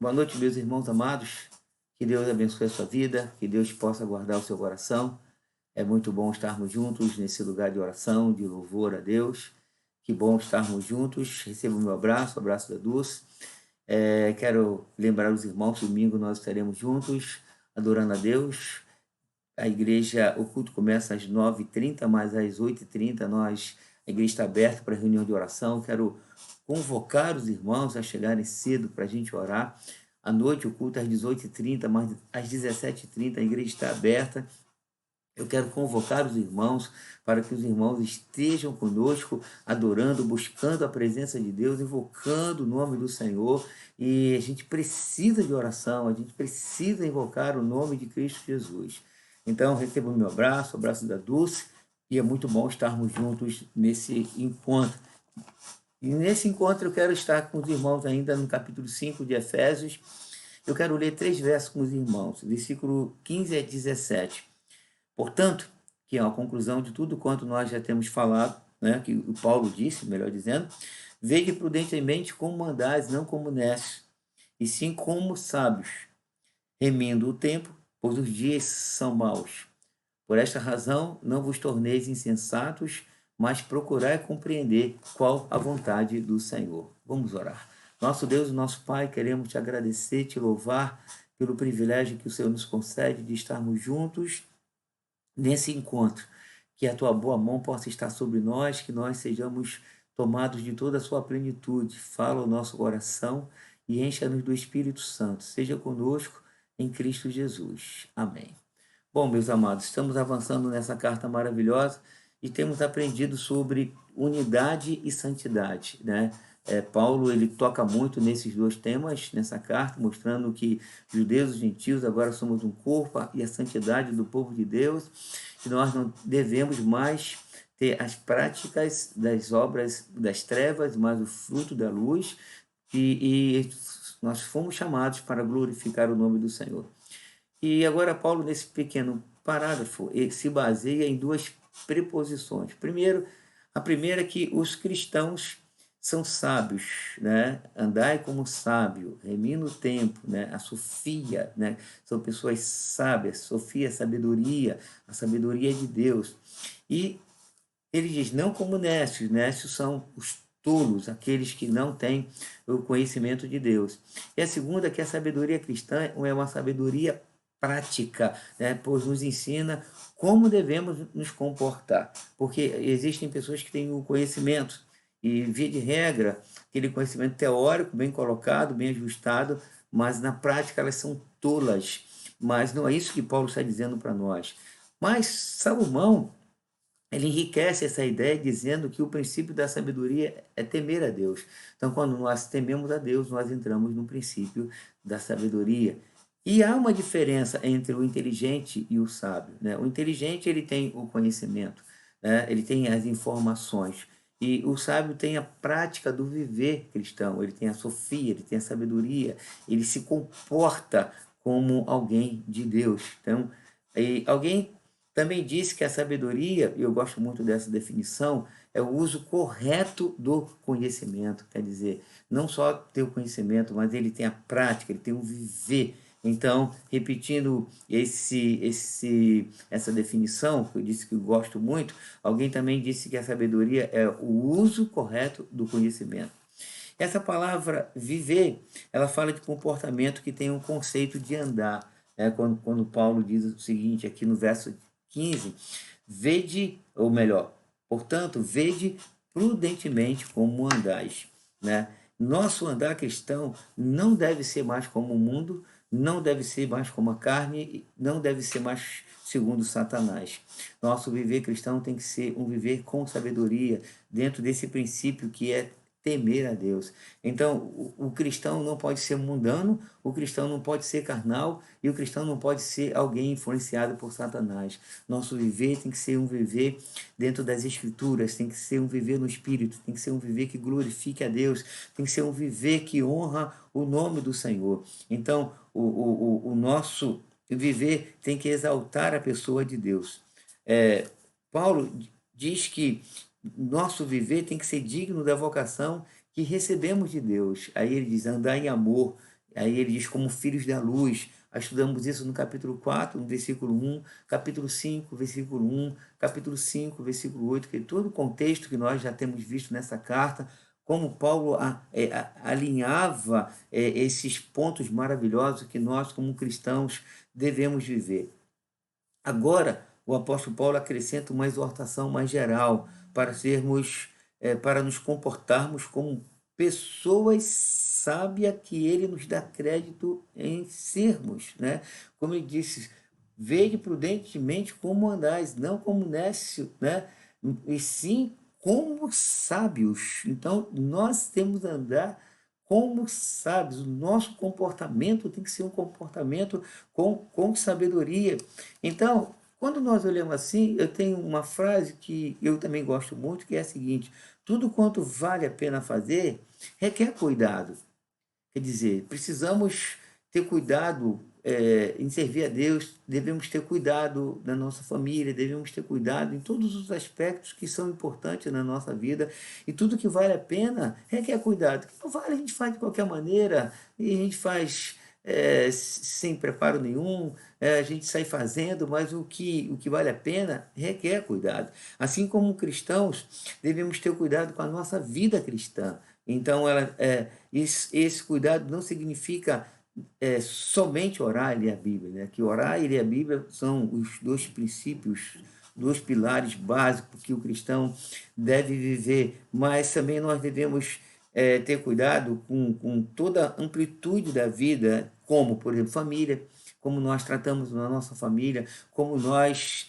Boa noite, meus irmãos amados. Que Deus abençoe a sua vida, que Deus possa guardar o seu coração. É muito bom estarmos juntos nesse lugar de oração, de louvor a Deus. Que bom estarmos juntos. Receba o meu abraço, o abraço da Dulce. Quero lembrar os irmãos, domingo nós estaremos juntos, adorando a Deus. A igreja, o culto começa às 9h30, mas às 8h30 a igreja está aberta para reunião de oração. Quero convocar os irmãos a chegarem cedo para a gente orar. À noite o culto é às 18h30, mas às 17h30 a igreja está aberta. Eu quero convocar os irmãos para que os irmãos estejam conosco, adorando, buscando a presença de Deus, invocando o nome do Senhor. E a gente precisa de oração, a gente precisa invocar o nome de Cristo Jesus. Então, receba o meu abraço, o abraço da Dulce, e é muito bom estarmos juntos nesse encontro. E nesse encontro eu quero estar com os irmãos ainda no capítulo 5 de Efésios. Eu quero ler 3 versos com os irmãos, versículo 15 a 17. Portanto, que é a conclusão de tudo quanto nós já temos falado, né, que o Paulo disse, melhor dizendo, vede prudentemente como andais, não como necios, e sim como sábios, remindo o tempo, pois os dias são maus. Por esta razão, não vos torneis insensatos, mas procurai compreender qual a vontade do Senhor. Vamos orar. Nosso Deus e nosso Pai, queremos te agradecer, te louvar pelo privilégio que o Senhor nos concede de estarmos juntos nesse encontro. Que a tua boa mão possa estar sobre nós, que nós sejamos tomados de toda a sua plenitude. Fala o nosso coração e encha-nos do Espírito Santo. Seja conosco em Cristo Jesus. Amém. Bom, meus amados, estamos avançando nessa carta maravilhosa e temos aprendido sobre unidade e santidade, né? Paulo ele toca muito nesses dois temas nessa carta, mostrando que judeus e gentios agora somos um corpo e a santidade do povo de Deus, que nós não devemos mais ter as práticas das obras das trevas, mas o fruto da luz, e nós fomos chamados para glorificar o nome do Senhor. E agora Paulo, nesse pequeno parágrafo, ele se baseia em duas preposições. Primeiro, a primeira é que os cristãos são sábios, né? Andai como sábio, remina o tempo, né? A Sofia, né? São pessoas sábias, Sofia, sabedoria, a sabedoria de Deus. E ele diz, não como nécios, nécios são os tolos, aqueles que não têm o conhecimento de Deus. E a segunda é que a sabedoria cristã é uma sabedoria prática, né? Pois nos ensina como devemos nos comportar. Porque existem pessoas que têm o conhecimento, e via de regra, aquele conhecimento teórico, bem colocado, bem ajustado, mas na prática elas são tolas. Mas não é isso que Paulo está dizendo para nós. Mas Salomão, ele enriquece essa ideia dizendo que o princípio da sabedoria é temer a Deus. Então, quando nós tememos a Deus, nós entramos no princípio da sabedoria. E há uma diferença entre o inteligente e o sábio, né? O inteligente ele tem o conhecimento, né? Ele tem as informações. E o sábio tem a prática do viver cristão, ele tem a sofia, ele tem a sabedoria, ele se comporta como alguém de Deus. Então, alguém também disse que a sabedoria, e eu gosto muito dessa definição, é o uso correto do conhecimento. Quer dizer, não só ter o conhecimento, mas ele tem a prática, ele tem o viver. Então, repetindo essa definição, que eu disse que eu gosto muito, alguém também disse que a sabedoria é o uso correto do conhecimento. Essa palavra viver, ela fala de comportamento que tem um conceito de andar. Quando Paulo diz o seguinte, aqui no verso 15, vede, ou melhor, portanto, vede prudentemente como andais, né? Nosso andar cristão não deve ser mais como o mundo, não deve ser mais como a carne, não deve ser mais segundo Satanás. Nosso viver cristão tem que ser um viver com sabedoria, dentro desse princípio que é temer a Deus. Então, o cristão não pode ser mundano, o cristão não pode ser carnal e o cristão não pode ser alguém influenciado por Satanás. Nosso viver tem que ser um viver dentro das Escrituras, tem que ser um viver no Espírito, tem que ser um viver que glorifique a Deus, tem que ser um viver que honra o nome do Senhor. Então, o nosso viver tem que exaltar a pessoa de Deus. Paulo diz que nosso viver tem que ser digno da vocação que recebemos de Deus. Aí ele diz, andar em amor. Aí ele diz, como filhos da luz. Estudamos isso no capítulo 4, no versículo 1, capítulo 5, versículo 1, capítulo 5, versículo 8, que é todo o contexto que nós já temos visto nessa carta, como Paulo alinhava esses pontos maravilhosos que nós, como cristãos, devemos viver. Agora, o apóstolo Paulo acrescenta uma exortação mais geral para para nos comportarmos como pessoas sábias que ele nos dá crédito em sermos, né? Como ele disse, vede prudentemente como andais, não como nécio, né? E sim como sábios. Então, nós temos que andar como sábios. O nosso comportamento tem que ser um comportamento com sabedoria. Então, quando nós olhamos assim, eu tenho uma frase que eu também gosto muito, que é a seguinte: tudo quanto vale a pena fazer requer cuidado. Quer dizer, precisamos ter cuidado em servir a Deus, devemos ter cuidado na nossa família, devemos ter cuidado em todos os aspectos que são importantes na nossa vida, e tudo que vale a pena requer cuidado. O que não vale a gente faz de qualquer maneira, e a gente faz sem preparo nenhum, a gente sai fazendo, mas o que vale a pena requer cuidado. Assim como cristãos, devemos ter cuidado com a nossa vida cristã. Então, esse cuidado não significa somente orar e ler a Bíblia, né? Que orar e ler a Bíblia são os dois princípios, dois pilares básicos que o cristão deve viver, mas também nós devemos ter cuidado com toda a amplitude da vida, como, por exemplo, família, como nós tratamos na nossa família, como nós,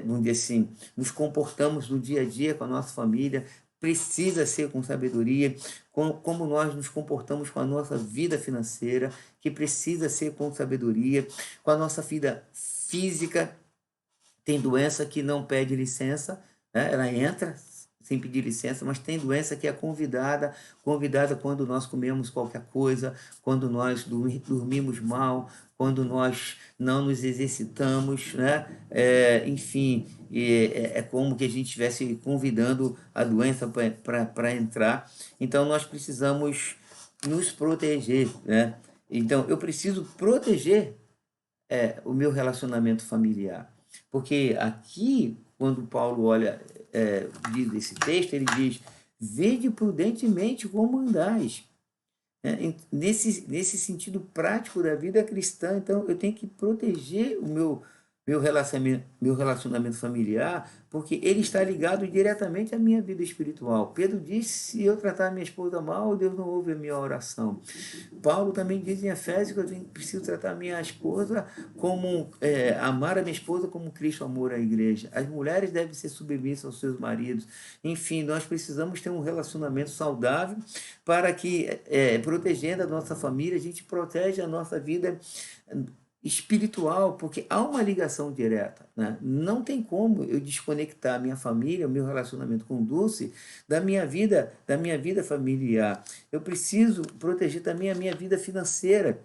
vamos dizer assim, nos comportamos no dia a dia com a nossa família, precisa ser com sabedoria, como nós nos comportamos com a nossa vida financeira, que precisa ser com sabedoria, com a nossa vida física. Tem doença que não pede licença, né? Ela entra sem pedir licença, mas tem doença que é convidada quando nós comemos qualquer coisa, quando nós dormimos mal, quando nós não nos exercitamos, né? Enfim, é como que a gente estivesse convidando a doença para entrar. Então, nós precisamos nos proteger, né? Então, eu preciso proteger o meu relacionamento familiar. Porque aqui, quando Paulo olha, diz esse texto, ele diz: vede prudentemente como andais. Nesse sentido prático da vida cristã, então eu tenho que proteger meu relacionamento familiar, porque ele está ligado diretamente à minha vida espiritual. Pedro disse: se eu tratar minha esposa mal, Deus não ouve a minha oração. Paulo também diz em Efésios que preciso tratar minha esposa como, amar a minha esposa como Cristo amou a igreja. As mulheres devem ser submissas aos seus maridos. Enfim, nós precisamos ter um relacionamento saudável para que, protegendo a nossa família, a gente protege a nossa vida espiritual, porque há uma ligação direta, né? Não tem como eu desconectar a minha família, o meu relacionamento com o Dulce, da minha vida familiar. Eu preciso proteger também a minha vida financeira,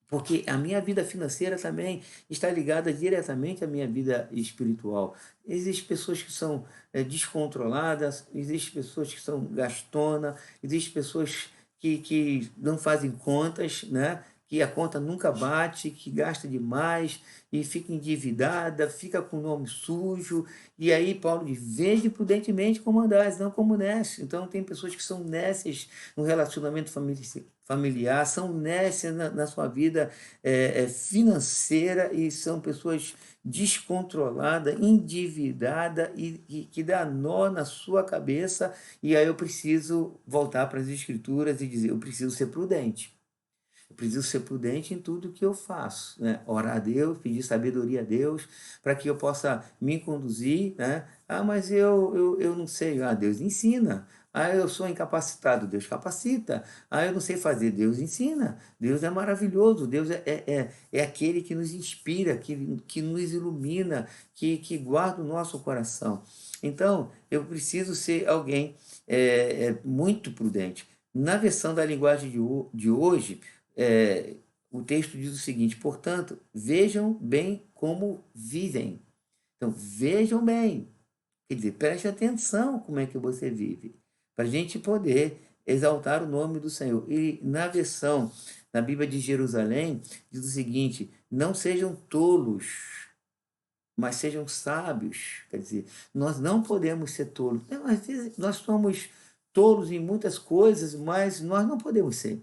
porque a minha vida financeira também está ligada diretamente à minha vida espiritual. Existem pessoas que são descontroladas, existem pessoas que são gastonas, existem pessoas que não fazem contas, né? Que a conta nunca bate, que gasta demais e fica endividada, fica com o nome sujo. E aí Paulo diz: vende prudentemente como andais, não como nécio. Então tem pessoas que são nécias no relacionamento familiar, são nécias na sua vida financeira, e são pessoas descontroladas, endividadas, e que dá nó na sua cabeça. E aí eu preciso voltar para as escrituras e dizer: eu preciso ser prudente. Eu preciso ser prudente em tudo que eu faço, né? Orar a Deus, pedir sabedoria a Deus, para que eu possa me conduzir, né? Ah, mas eu não sei. Ah, Deus ensina. Ah, eu sou incapacitado, Deus capacita. Ah, eu não sei fazer, Deus ensina. Deus é maravilhoso, Deus é aquele que nos inspira, que nos ilumina, que guarda o nosso coração. Então, eu preciso ser alguém muito prudente. Na versão da linguagem de hoje, o texto diz o seguinte: portanto, vejam bem como vivem. Então, vejam bem, quer dizer, preste atenção como é que você vive, para a gente poder exaltar o nome do Senhor. E na Bíblia de Jerusalém, diz o seguinte: não sejam tolos, mas sejam sábios. Quer dizer, nós não podemos ser tolos. Não, às vezes nós somos tolos em muitas coisas, mas nós não podemos ser.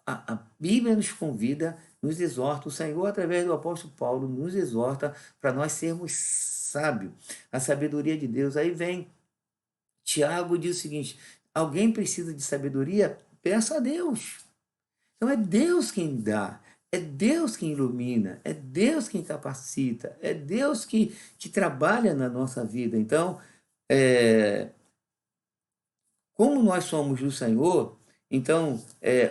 A Bíblia nos convida, nos exorta, o Senhor, através do apóstolo Paulo, nos exorta para nós sermos sábios. A sabedoria de Deus. Aí vem Tiago, diz o seguinte: alguém precisa de sabedoria? Peça a Deus. Então é Deus quem dá, é Deus quem ilumina, é Deus quem capacita, é Deus que trabalha na nossa vida. Então, é, como nós somos do Senhor, então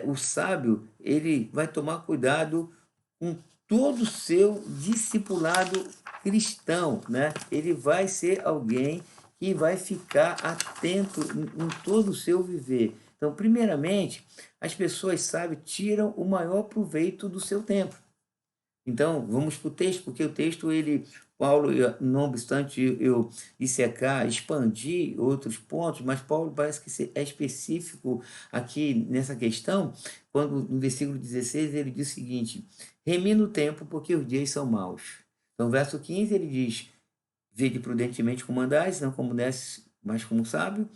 o sábio ele vai tomar cuidado com todo o seu discipulado cristão, né? Ele vai ser alguém que vai ficar atento em todo o seu viver. Então, primeiramente, as pessoas sábias tiram o maior proveito do seu tempo. Então, vamos para o texto, porque o texto, Paulo, não obstante eu dissecar, expandir outros pontos, mas Paulo parece que é específico aqui nessa questão, quando no versículo 16 ele diz o seguinte: remina o tempo, porque os dias são maus. Então, verso 15 ele diz: vede prudentemente como andais, não como desce, mas como sábio,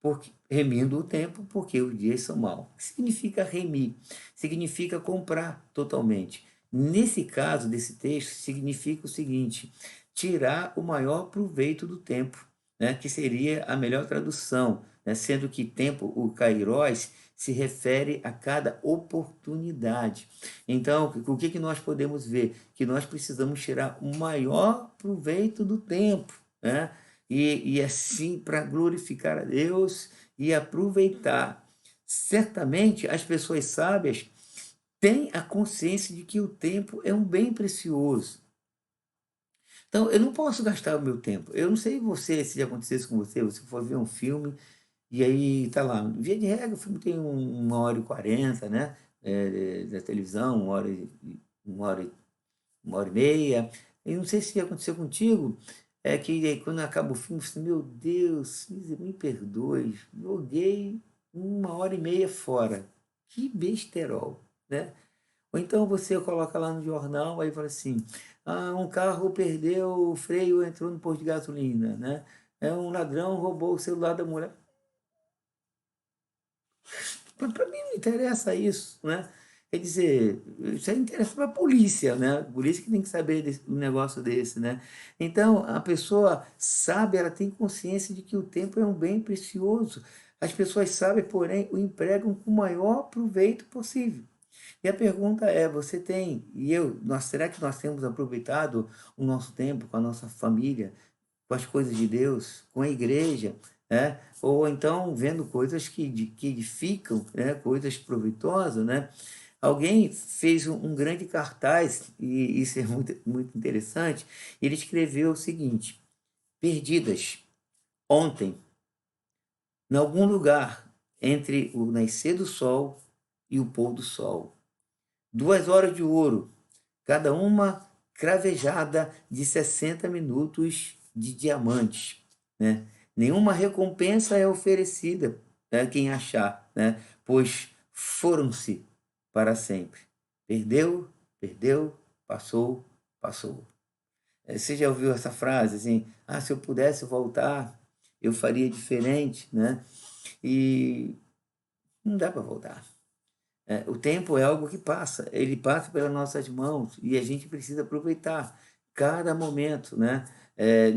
porque, remindo o tempo, porque os dias são maus. O que significa remir? Significa comprar totalmente. Nesse caso, desse texto, significa o seguinte: tirar o maior proveito do tempo, né? Que seria a melhor tradução, né? Sendo que tempo, o kairos, se refere a cada oportunidade. Então, o que nós podemos ver? Que nós precisamos tirar o maior proveito do tempo, né? E assim, para glorificar a Deus e aproveitar. Certamente, as pessoas sábias têm a consciência de que o tempo é um bem precioso. Então, eu não posso gastar o meu tempo. Eu não sei você, se já acontecesse com você, você for ver um filme e aí tá lá. Via de regra, o filme tem 1h40, né? Da televisão, 1 hora, 1 hora e meia. Eu não sei se já aconteceu contigo, é que aí, quando acaba o filme, você, meu Deus, me perdoe, joguei 1 hora e meia fora. Que besterol, né? Ou então você coloca lá no jornal, aí fala assim: um carro perdeu o freio, entrou no posto de gasolina, né? Um ladrão roubou o celular da mulher. Para mim não interessa isso, né? Quer dizer, isso aí interessa para a polícia, né? A polícia que tem que saber um negócio desse, né? Então, a pessoa sabe, ela tem consciência de que o tempo é um bem precioso. As pessoas sabem, porém, o empregam com o maior proveito possível. E a pergunta é: você tem, será que nós temos aproveitado o nosso tempo com a nossa família, com as coisas de Deus, com a igreja, né? Ou então vendo coisas que edificam, né? Coisas proveitosas, né? Alguém fez um grande cartaz, e isso é muito, muito interessante. Ele escreveu o seguinte: perdidas ontem, em algum lugar entre o nascer do sol e o pôr do sol. 2 horas de ouro, cada uma cravejada de 60 minutos de diamantes, né? Nenhuma recompensa é oferecida a quem achar, né? Pois foram-se para sempre. Perdeu, perdeu, passou, passou. Você já ouviu essa frase assim: se eu pudesse voltar, eu faria diferente, né? E não dá para voltar. O tempo é algo que passa, ele passa pelas nossas mãos e a gente precisa aproveitar cada momento, né?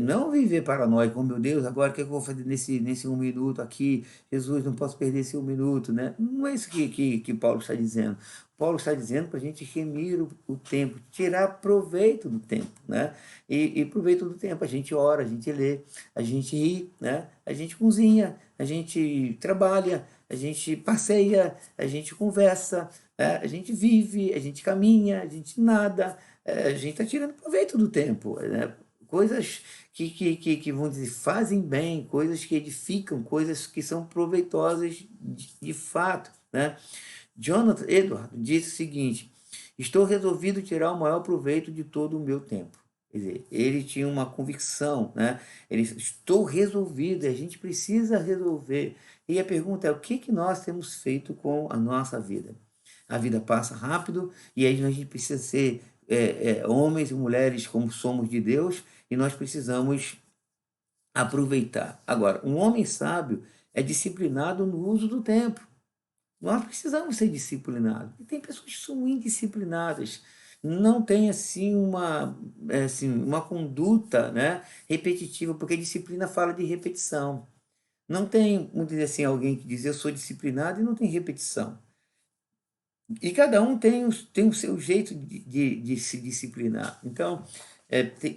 Não viver paranoico: oh, meu Deus, agora o que eu vou fazer nesse 1 minuto aqui? Jesus, não posso perder esse 1 minuto, né? Não é isso que Paulo está dizendo. Paulo está dizendo para a gente remir o tempo, tirar proveito do tempo, né? E proveito do tempo, a gente ora, a gente lê, a gente ri, né? A gente cozinha, a gente trabalha, a gente passeia, a gente conversa, a gente vive, a gente caminha, a gente nada, a gente está tirando proveito do tempo, né? Coisas que vão dizer, fazem bem, coisas que edificam, coisas que são proveitosas de fato, né? Jonathan Edward disse o seguinte: estou resolvido tirar o maior proveito de todo o meu tempo. Quer dizer, ele tinha uma convicção, né? Ele: "Estou resolvido, a gente precisa resolver". E a pergunta é: o que que nós temos feito com a nossa vida? A vida passa rápido e aí a gente precisa ser, homens e mulheres como somos de Deus, e nós precisamos aproveitar. Agora, um homem sábio é disciplinado no uso do tempo. Nós precisamos ser disciplinados. E tem pessoas que são indisciplinadas, não tem assim uma conduta, né, repetitiva, porque disciplina fala de repetição. Não tem, vamos dizer assim, alguém que diz: "Eu sou disciplinado", e não tem repetição. E cada um tem o seu jeito de se disciplinar. Então,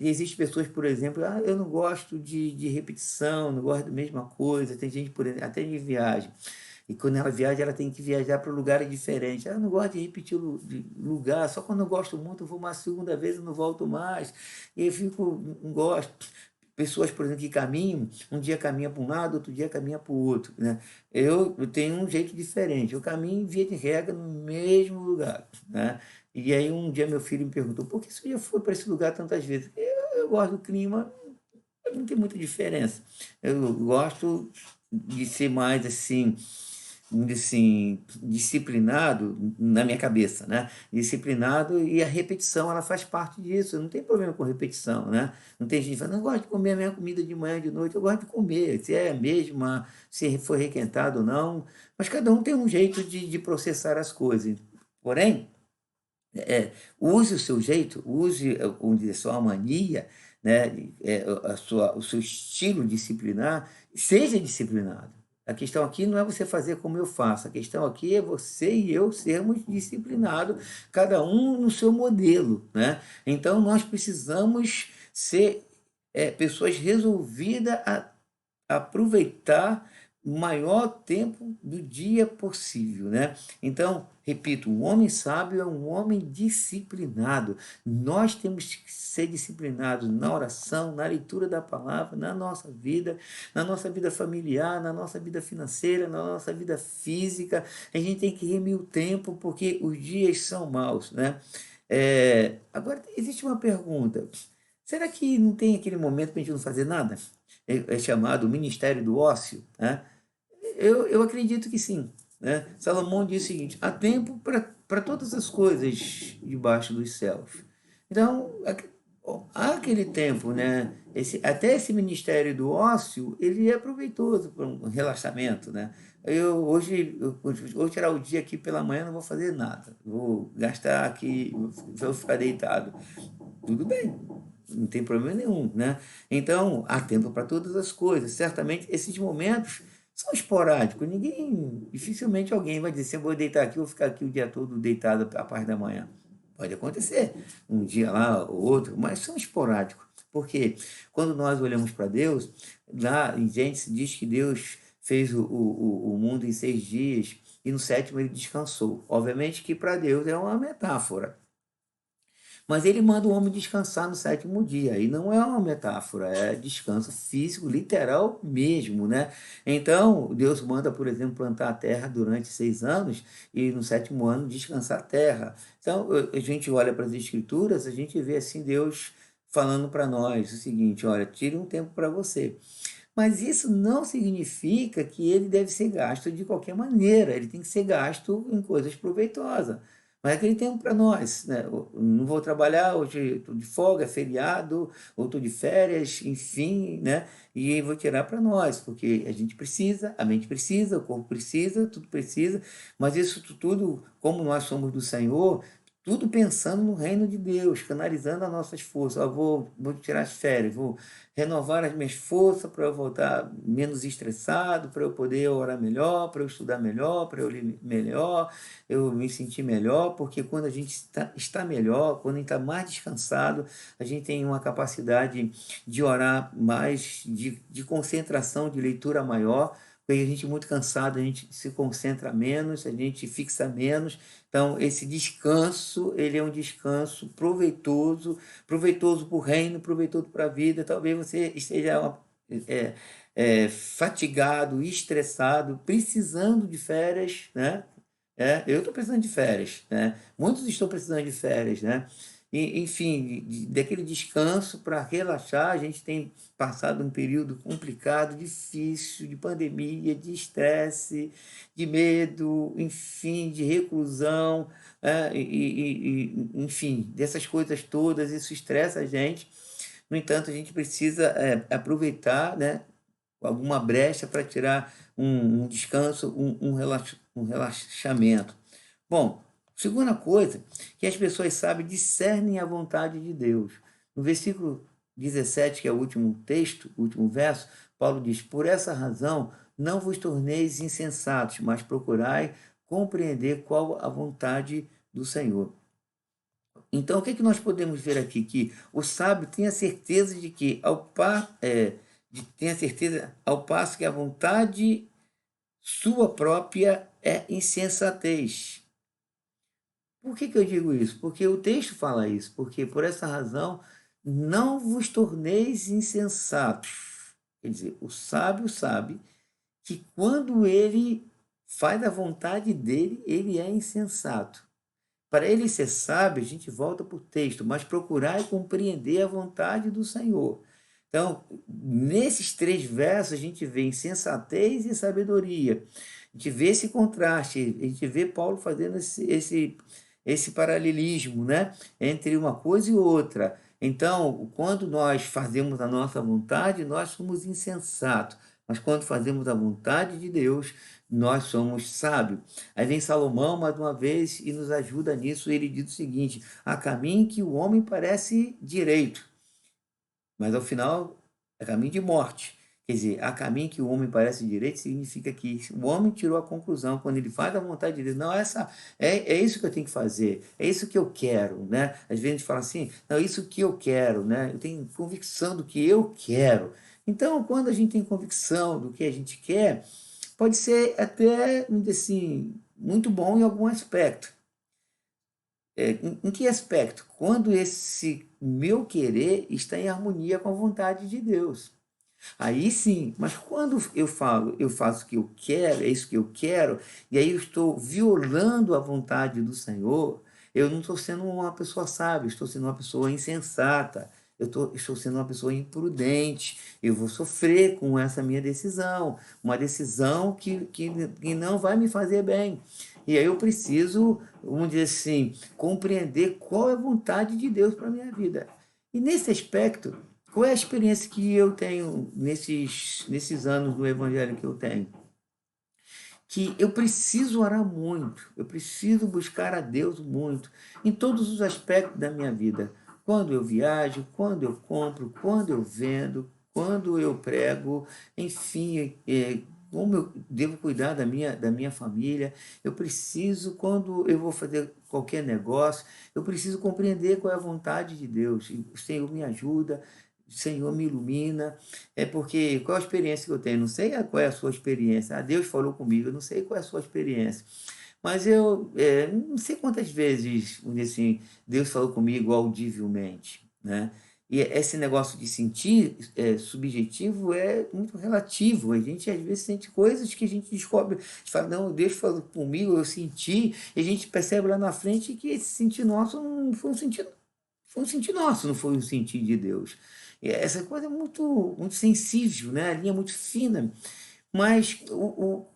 existe pessoas, por exemplo: "Ah, eu não gosto de repetição, não gosto da mesma coisa". Tem gente, por exemplo, até de viagem. E quando ela viaja, ela tem que viajar para lugares diferentes. "Ah, eu não gosto de repetir de lugar, só quando eu gosto muito, eu vou uma segunda vez e não volto mais". E eu fico, não gosto. Pessoas, por exemplo, que caminham, um dia caminha para um lado, outro dia caminha para o outro, né. Eu tenho um jeito diferente, eu caminho, via de regra, no mesmo lugar, né. E aí um dia meu filho me perguntou: "Por que você já foi para esse lugar tantas vezes?". Eu gosto do clima, não tem muita diferença. Eu gosto de ser mais assim, vamos dizer assim, disciplinado na minha cabeça, né? Disciplinado, e a repetição, ela faz parte disso. Não tem problema com repetição, né? Não tem gente que fala: "Não, eu gosto de comer a minha comida de manhã, de noite". Eu gosto de comer, se é a mesma, se foi requentado ou não, mas cada um tem um jeito de processar as coisas. Porém, use o seu jeito, use, vamos dizer, sua mania, né, o seu estilo disciplinar, seja disciplinado. A questão aqui não é você fazer como eu faço, a questão aqui é você e eu sermos disciplinados, cada um no seu modelo, né. Então nós precisamos ser, pessoas resolvidas a aproveitar o maior tempo do dia possível, né. Então, repito, o homem sábio é um homem disciplinado. Nós temos que ser disciplinados na oração, na leitura da palavra, na nossa vida familiar, na nossa vida financeira, na nossa vida física. A gente tem que remir o tempo, porque os dias são maus, né. Agora existe uma pergunta: será que não tem aquele momento para a gente não fazer nada? É chamado ministério do ócio, né? Eu acredito que sim, né? Salomão diz o seguinte: há tempo para todas as coisas debaixo dos céus. Então, há aquele tempo, né? Até esse ministério do ócio, ele é proveitoso para um relaxamento, né? Hoje vou tirar o dia aqui pela manhã, não vou fazer nada, vou gastar aqui, vou ficar deitado. Tudo bem, não tem problema nenhum, né. Então, há tempo para todas as coisas. Certamente esses momentos são esporádicos, dificilmente alguém vai dizer assim: "Eu vou deitar aqui, vou ficar aqui o dia todo deitado a parte da manhã". Pode acontecer, um dia lá ou outro, mas são esporádicos. Porque quando nós olhamos para Deus, lá em Gênesis diz que Deus fez o mundo em 6 dias e no sétimo ele descansou. Obviamente que para Deus é uma metáfora. Mas ele manda o homem descansar no sétimo dia, e não é uma metáfora, é descanso físico, literal mesmo, né. Então, Deus manda, por exemplo, plantar a terra durante 6 anos e no sétimo ano descansar a terra. Então, a gente olha para as escrituras, a gente vê assim Deus falando para nós o seguinte: "Olha, tire um tempo para você". Mas isso não significa que ele deve ser gasto de qualquer maneira, ele tem que ser gasto em coisas proveitosas. Mas é aquele tempo para nós, né, eu não vou trabalhar, hoje estou de folga, é feriado, ou estou de férias, enfim, né, e vou tirar para nós, porque a gente precisa, a mente precisa, o corpo precisa, tudo precisa, mas isso tudo, como nós somos do Senhor, tudo pensando no reino de Deus, canalizando as nossas forças. "Ah, vou tirar as férias, vou renovar as minhas forças para eu voltar menos estressado, para eu poder orar melhor, para eu estudar melhor, para eu ler melhor, eu me sentir melhor", porque quando a gente está melhor, quando a gente está mais descansado, a gente tem uma capacidade de orar mais, de concentração, de leitura maior, porque a gente muito cansado, a gente se concentra menos, a gente fixa menos. Então, esse descanso, ele é um descanso proveitoso, proveitoso para o reino, proveitoso para a vida. Talvez você esteja eh fatigado, estressado, precisando de férias, né. Eu estou precisando de férias, né. Muitos estão precisando de férias, né. enfim, daquele descanso para relaxar. A gente tem passado um período complicado, difícil, de pandemia, de estresse, de medo, enfim, de reclusão, enfim, dessas coisas todas. Isso estressa a gente. No entanto, a gente precisa aproveitar, né, alguma brecha para tirar um descanso, um relaxamento. Bom, segunda coisa, que as pessoas sabem, discernem a vontade de Deus. No versículo 17, que é o último texto, o último verso, Paulo diz: por essa razão não vos torneis insensatos, mas procurai compreender qual a vontade do Senhor. Então, o que nós podemos ver aqui? Que o sábio tem a certeza de que, tem a certeza, ao passo que a vontade sua própria é insensatez. Por que eu digo isso? Porque o texto fala isso. Porque, por essa razão, não vos torneis insensatos. Quer dizer, o sábio sabe que quando ele faz a vontade dele, ele é insensato. Para ele ser sábio, a gente volta para o texto, mas procurar e compreender a vontade do Senhor. Então, nesses 3 versos, a gente vê insensatez e sabedoria. A gente vê esse contraste, a gente vê Paulo fazendo esse paralelismo, né, entre uma coisa e outra. Então, quando nós fazemos a nossa vontade, nós somos insensatos. Mas quando fazemos a vontade de Deus, nós somos sábios. Aí vem Salomão mais uma vez e nos ajuda nisso. Ele diz o seguinte: há caminho que o homem parece direito, mas ao final é caminho de morte. Quer dizer, há caminho que o homem parece direito, significa que o homem tirou a conclusão, quando ele faz a vontade de Deus, não, é isso que eu tenho que fazer, é isso que eu quero, né? Às vezes a gente fala assim, não, é isso que eu quero, né? Eu tenho convicção do que eu quero. Então, quando a gente tem convicção do que a gente quer, pode ser até, assim, muito bom em algum aspecto. Em que aspecto? Quando esse meu querer está em harmonia com a vontade de Deus. Aí sim, mas quando eu faço o que eu quero, é isso que eu quero, e aí eu estou violando a vontade do Senhor, eu não estou sendo uma pessoa sábia, estou sendo uma pessoa insensata, estou sendo uma pessoa imprudente, eu vou sofrer com essa minha decisão, uma decisão que não vai me fazer bem. E aí eu preciso, vamos dizer assim, compreender qual é a vontade de Deus para a minha vida. E nesse aspecto, qual é a experiência que eu tenho nesses anos no Evangelho que eu tenho? Que eu preciso orar muito, eu preciso buscar a Deus muito, em todos os aspectos da minha vida. Quando eu viajo, quando eu compro, quando eu vendo, quando eu prego, enfim, como eu devo cuidar da minha família. Eu preciso, quando eu vou fazer qualquer negócio, eu preciso compreender qual é a vontade de Deus. E o Senhor me ajuda, o Senhor me ilumina. É porque qual a experiência que eu tenho? Não sei qual é a sua experiência. Ah, Deus falou comigo, eu não sei qual é a sua experiência. Mas eu não sei quantas vezes, vamos dizer assim, Deus falou comigo audivelmente, né? E esse negócio de sentir subjetivo é muito relativo. A gente às vezes sente coisas que a gente descobre, a gente fala, não, Deus falou comigo, eu senti, e a gente percebe lá na frente que esse sentir nosso não foi um sentir nosso, não foi um sentir de Deus. E essa coisa é muito, muito sensível, né? A linha é muito fina. Mas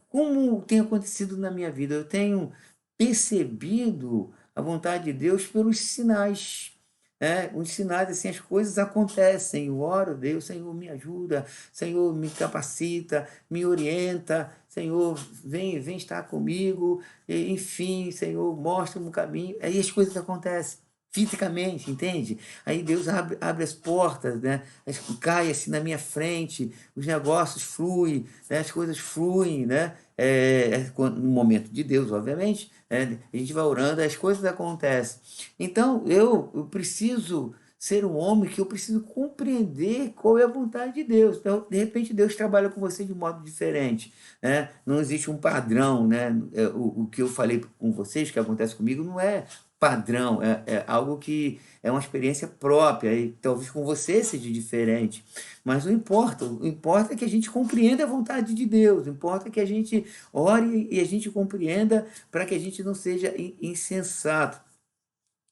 como tem acontecido na minha vida? Eu tenho percebido a vontade de Deus pelos sinais. Os sinais, assim, as coisas acontecem. Eu oro, Deus, Senhor, me ajuda, Senhor, me capacita, me orienta, Senhor, vem estar comigo, enfim, Senhor, mostra-me o caminho. Aí as coisas acontecem fisicamente, entende? Aí Deus abre as portas, né? Cai assim na minha frente, os negócios fluem, né? As coisas fluem, né? No momento de Deus, obviamente, né? A gente vai orando, as coisas acontecem. Então, eu preciso ser um homem que eu preciso compreender qual é a vontade de Deus. Então, de repente, Deus trabalha com você de modo diferente, né? Não existe um padrão, né? O que eu falei com vocês, que acontece comigo, não é padrão, é algo que é uma experiência própria, e talvez com você seja diferente, mas não importa, o importa é que a gente compreenda a vontade de Deus, importa que a gente ore e a gente compreenda para que a gente não seja insensato.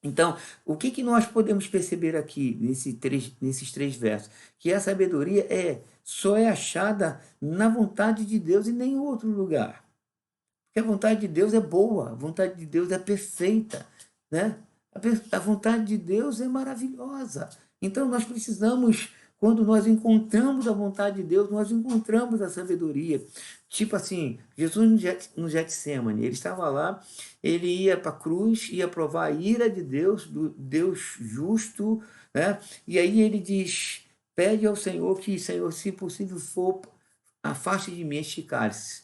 Então, o que que nós podemos perceber aqui nesses três versos? Que a sabedoria só é achada na vontade de Deus e nem em outro lugar. Porque a vontade de Deus é boa, a vontade de Deus é perfeita, né? A vontade de Deus é maravilhosa. Então nós precisamos, quando nós encontramos a vontade de Deus, nós encontramos a sabedoria. Tipo assim, Jesus no Getsemane, ele estava lá, ele ia para a cruz, ia provar a ira de Deus, do Deus justo, né? E aí ele diz, pede ao Senhor que, Senhor, se possível for, afaste de mim este cálice,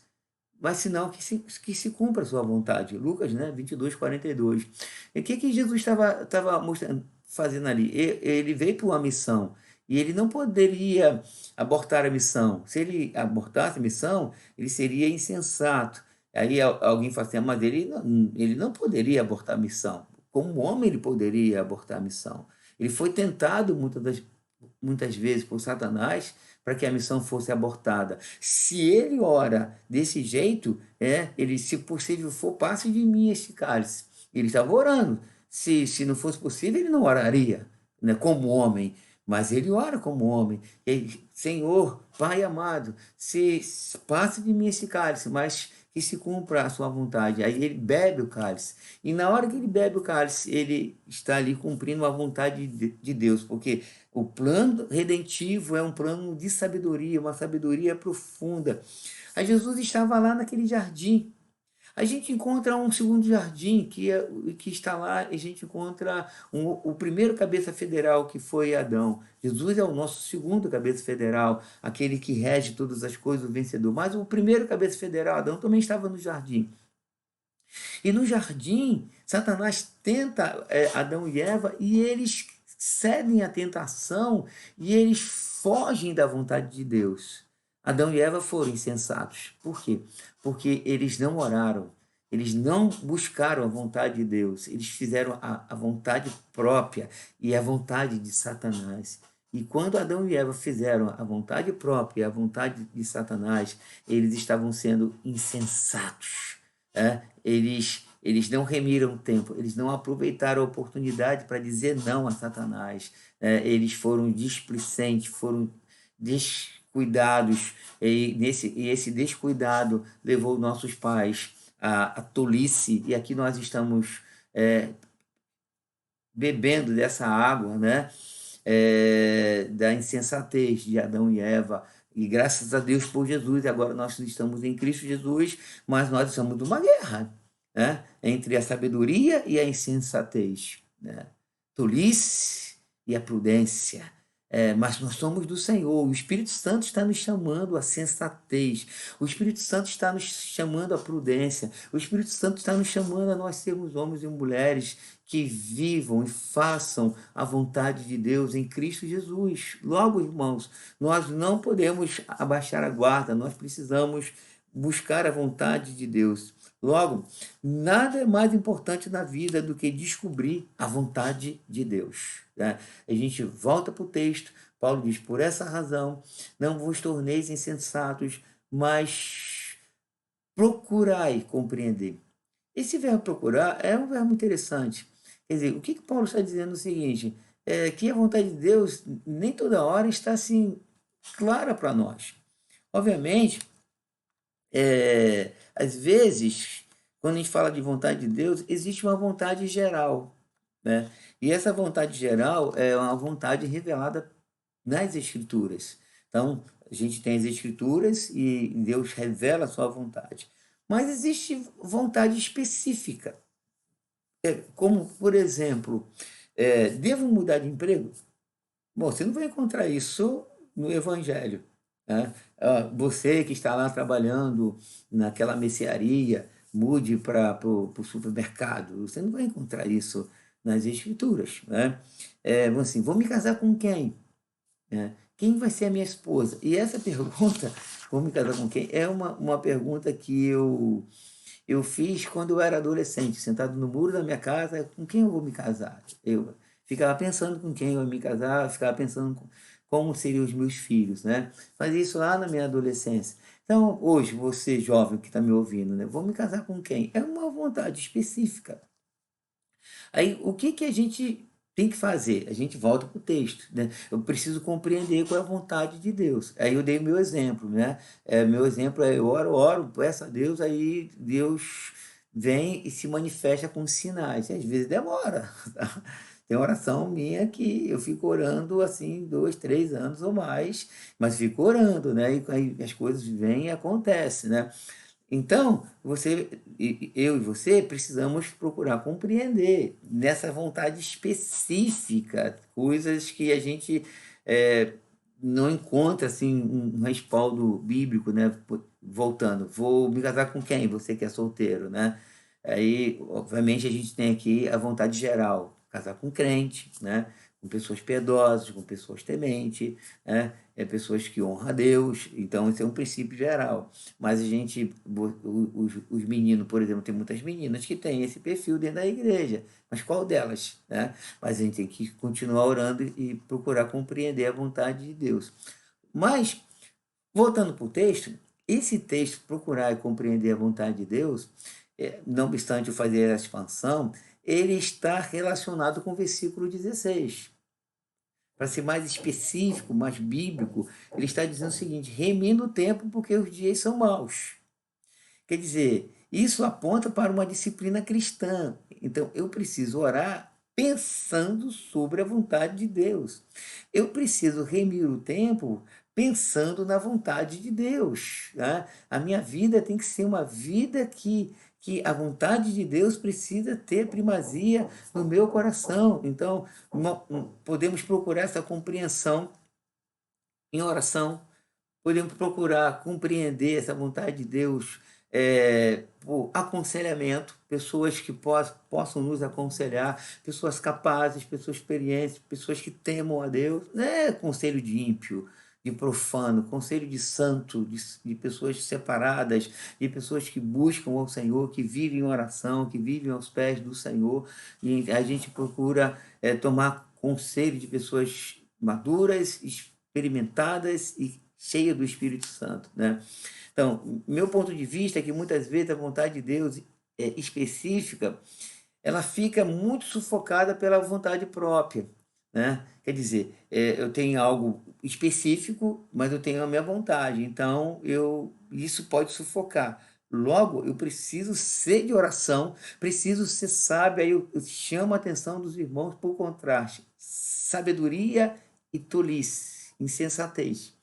mas senão que se cumpra a sua vontade. Lucas, né, 22:42. E o que Jesus estava mostrando, fazendo ali? Ele veio para uma missão e ele não poderia abortar a missão. Se ele abortasse a missão, ele seria insensato. Aí alguém fala assim, mas ele não poderia abortar a missão. Como homem, ele poderia abortar a missão. Ele foi tentado muitas vezes por Satanás para que a missão fosse abortada. Se ele ora desse jeito, ele, se possível for, passe de mim este cálice. Ele estava orando. Se não fosse possível, ele não oraria, né, como homem, mas ele ora como homem. Senhor, Pai amado, se passe de mim esse cálice, mas que se cumpra a sua vontade. Aí ele bebe o cálice. E na hora que ele bebe o cálice, ele está ali cumprindo a vontade de Deus, porque o plano redentivo é um plano de sabedoria, uma sabedoria profunda. Aí Jesus estava lá naquele jardim. A gente encontra um segundo jardim que está lá, e a gente encontra o primeiro cabeça federal, que foi Adão. Jesus é o nosso segundo cabeça federal, aquele que rege todas as coisas, o vencedor. Mas o primeiro cabeça federal, Adão, também estava no jardim. E no jardim, Satanás tenta Adão e Eva e eles cedem à tentação e eles fogem da vontade de Deus. Adão e Eva foram insensatos. Por quê? Porque eles não oraram, eles não buscaram a vontade de Deus, eles fizeram a vontade própria e a vontade de Satanás. E quando Adão e Eva fizeram a vontade própria e a vontade de Satanás, eles estavam sendo insensatos. Eles não remiram o tempo, eles não aproveitaram a oportunidade para dizer não a Satanás. Eles foram displicentes, foram descuidados, e esse descuidado levou nossos pais à tolice, e aqui nós estamos bebendo dessa água, né? Da insensatez de Adão e Eva. E graças a Deus por Jesus, agora nós estamos em Cristo Jesus, mas nós estamos numa guerra, né, entre a sabedoria e a insensatez, né? Tolice e a prudência. Mas nós somos do Senhor, o Espírito Santo está nos chamando à sensatez, o Espírito Santo está nos chamando à prudência, o Espírito Santo está nos chamando a nós sermos homens e mulheres que vivam e façam a vontade de Deus em Cristo Jesus. Logo, irmãos, nós não podemos abaixar a guarda, nós precisamos buscar a vontade de Deus. Logo, nada é mais importante na vida do que descobrir a vontade de Deus, né? A gente volta para o texto, Paulo diz, por essa razão, não vos torneis insensatos, mas procurai compreender. Esse verbo procurar é um verbo interessante. Quer dizer, o que Paulo está dizendo é o seguinte, que a vontade de Deus nem toda hora está assim clara para nós. Obviamente, às vezes, quando a gente fala de vontade de Deus, existe uma vontade geral, né? E essa vontade geral é uma vontade revelada nas Escrituras. Então, a gente tem as Escrituras e Deus revela a sua vontade. Mas existe vontade específica, como, por exemplo, devo mudar de emprego? Bom, você não vai encontrar isso no Evangelho, né? Você que está lá trabalhando naquela mercearia, mude para o supermercado. Você não vai encontrar isso nas Escrituras, né? Assim, vou me casar com quem? Quem vai ser a minha esposa? E essa pergunta, vou me casar com quem? É uma pergunta que eu fiz quando eu era adolescente, sentado no muro da minha casa, com quem eu vou me casar? Eu ficava pensando com quem eu ia me casar, ficava pensando como seriam os meus filhos, né? Fazia isso lá na minha adolescência. Então, hoje, você jovem que está me ouvindo, né? Vou me casar com quem? É uma vontade específica. Aí, o que que a gente tem que fazer? A gente volta para o texto, né? Eu preciso compreender qual é a vontade de Deus. Aí eu dei meu exemplo, né? Meu exemplo é eu oro, peço a Deus, aí Deus vem e se manifesta com sinais. E às vezes demora, tá? Tem oração minha que eu fico orando assim 2, 3 anos ou mais, mas fico orando, né? E aí as coisas vêm e acontecem, né? Então, eu e você precisamos procurar compreender nessa vontade específica coisas que a gente eh, não encontra assim um respaldo bíblico, né? Voltando, vou me casar com quem? Você que é solteiro, né? Aí, obviamente, a gente tem aqui a vontade geral, casar com crente, né? Com pessoas piedosas, com pessoas tementes, né? Pessoas que honram a Deus. Então, esse é um princípio geral. Mas a gente, os meninos, por exemplo, tem muitas meninas que têm esse perfil dentro da igreja, mas qual delas, né? Mas a gente tem que continuar orando e procurar compreender a vontade de Deus. Mas, voltando para o texto, esse texto, procurar e compreender a vontade de Deus, não obstante eu fazer a expansão, ele está relacionado com o versículo 16. Para ser mais específico, mais bíblico, ele está dizendo o seguinte: remindo o tempo porque os dias são maus. Quer dizer, isso aponta para uma disciplina cristã. Então, eu preciso orar pensando sobre a vontade de Deus. Eu preciso remir o tempo pensando na vontade de Deus. Né? A minha vida tem que ser uma vida que a vontade de Deus precisa ter primazia no meu coração. Então, podemos procurar essa compreensão em oração, podemos procurar compreender essa vontade de Deus por aconselhamento, pessoas que possam nos aconselhar, pessoas capazes, pessoas experientes, pessoas que temam a Deus, não é conselho de ímpio, de profano, conselho de santo, de pessoas separadas, de pessoas que buscam ao Senhor, que vivem em oração, que vivem aos pés do Senhor, e a gente procura tomar conselho de pessoas maduras, experimentadas e cheia do Espírito Santo, né? Então, meu ponto de vista é que muitas vezes a vontade de Deus específica, ela fica muito sufocada pela vontade própria, né? Quer dizer, eu tenho algo específico, mas eu tenho a minha vontade, então isso pode sufocar. Logo, eu preciso ser de oração, preciso ser sábio, aí eu chamo a atenção dos irmãos por contraste. Sabedoria e tolice, insensatez.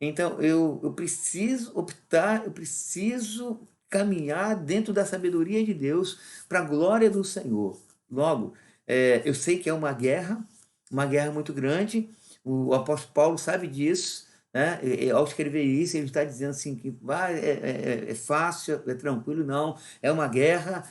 Então, eu preciso optar, eu preciso caminhar dentro da sabedoria de Deus para a glória do Senhor. Logo, eu sei que é uma guerra muito grande, o apóstolo Paulo sabe disso, né? Ao escrever isso, ele está dizendo assim que é fácil, é tranquilo, não, é uma guerra,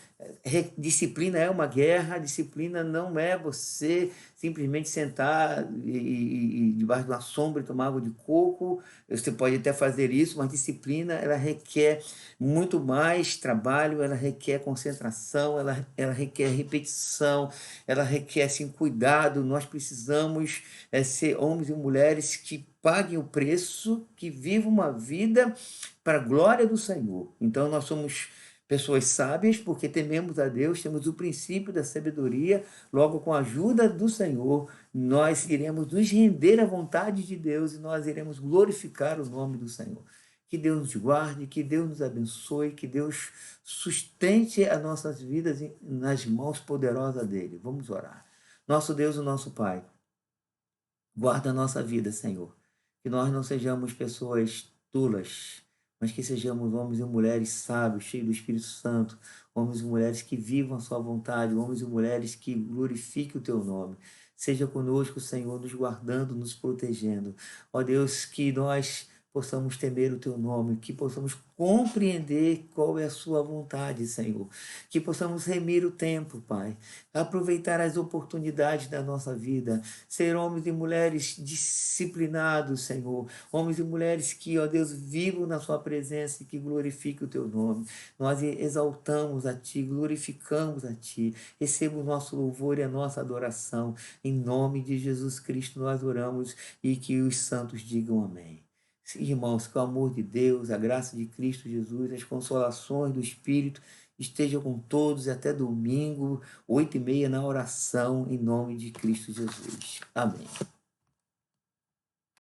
disciplina é uma guerra, disciplina não é você simplesmente sentar e debaixo de uma sombra e tomar água de coco. Você pode até fazer isso, mas disciplina ela requer muito mais trabalho, ela requer concentração, ela requer repetição, ela requer assim, cuidado. Nós precisamos ser homens e mulheres que paguem o preço, que vivam uma vida para a glória do Senhor. Então nós somos pessoas sábias porque tememos a Deus, temos o princípio da sabedoria, logo com a ajuda do Senhor nós iremos nos render à vontade de Deus e nós iremos glorificar o nome do Senhor. Que Deus nos guarde, que Deus nos abençoe, que Deus sustente as nossas vidas nas mãos poderosas dele. Vamos orar. Nosso Deus e nosso Pai, guarda a nossa vida, Senhor. Que nós não sejamos pessoas tolas, mas que sejamos homens e mulheres sábios, cheios do Espírito Santo, homens e mulheres que vivam a sua vontade, homens e mulheres que glorifiquem o teu nome. Seja conosco, Senhor, nos guardando, nos protegendo. Ó Deus, que nós possamos temer o teu nome, que possamos compreender qual é a sua vontade, Senhor. Que possamos remir o tempo, Pai, aproveitar as oportunidades da nossa vida, ser homens e mulheres disciplinados, Senhor, homens e mulheres que, ó Deus, vivam na sua presença e que glorifiquem o teu nome. Nós exaltamos a Ti, glorificamos a Ti, receba o nosso louvor e a nossa adoração. Em nome de Jesus Cristo nós oramos e que os santos digam amém. Irmãos, que o amor de Deus, a graça de Cristo Jesus, as consolações do Espírito esteja com todos e até domingo, 8h30 na oração, em nome de Cristo Jesus. Amém.